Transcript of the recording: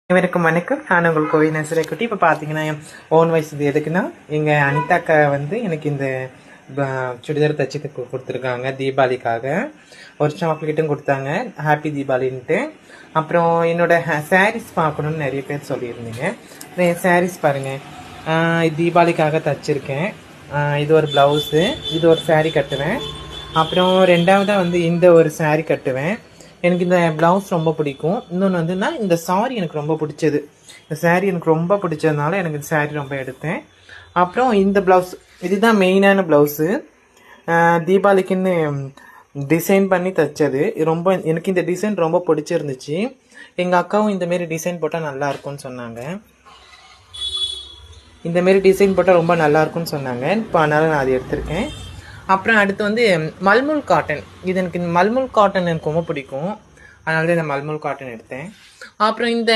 அனைவருக்கும் வணக்கம். நான் உங்கள் கோவை நசரக்குட்டி. இப்போ பார்த்தீங்கன்னா ஓன் வாய்ஸ் இது எதுக்குன்னா, எங்கள் அனிதாக்கா வந்து எனக்கு இந்த சுடிதார் தச்சு கொடுத்துருக்காங்க தீபாவளிக்காக. ஒரு சாக்லேட்டும் கொடுத்தாங்க, ஹாப்பி தீபாவளின்ட்டு. அப்புறம் என்னோட சாரீஸ் பார்க்கணுன்னு நிறைய பேர் சொல்லியிருந்தீங்க. என் சாரீஸ் பாருங்கள், தீபாவளிக்காக தச்சிருக்கேன். இது ஒரு ப்ளவுஸு, இது ஒரு சாரீ கட்டுவேன். அப்புறம் ரெண்டாவதாக வந்து இந்த ஒரு சாரீ கட்டுவேன். எனக்கு இந்த ப்ளவுஸ் ரொம்ப பிடிக்கும். இன்னொன்று வந்துன்னா இந்த சாரீ எனக்கு ரொம்ப பிடிச்சது. இந்த சாரீ எனக்கு ரொம்ப பிடிச்சதுனால எனக்கு இந்த சாரீ ரொம்ப எடுத்தேன். அப்புறம் இந்த ப்ளவுஸ், இதுதான் மெயினான ப்ளவுஸு. தீபாவளிக்குன்னு டிசைன் பண்ணி தைச்சது. ரொம்ப எனக்கு இந்த டிசைன் ரொம்ப பிடிச்சிருந்துச்சு. எங்கள் அக்காவும் இந்தமாரி டிசைன் போட்டால் நல்லாயிருக்கும்னு சொன்னாங்க. இந்தமாரி டிசைன் போட்டால் ரொம்ப நல்லாயிருக்கும்னு சொன்னாங்க. இப்போ அதனால் நான் அதை எடுத்திருக்கேன். அப்புறம் அடுத்து வந்து மல்முல் காட்டன். இது எனக்கு மல்முல் காட்டன் எனக்கு ரொம்ப பிடிக்கும். அதனால தான் இந்த மல்முல் காட்டன் எடுத்தேன். அப்புறம் இந்த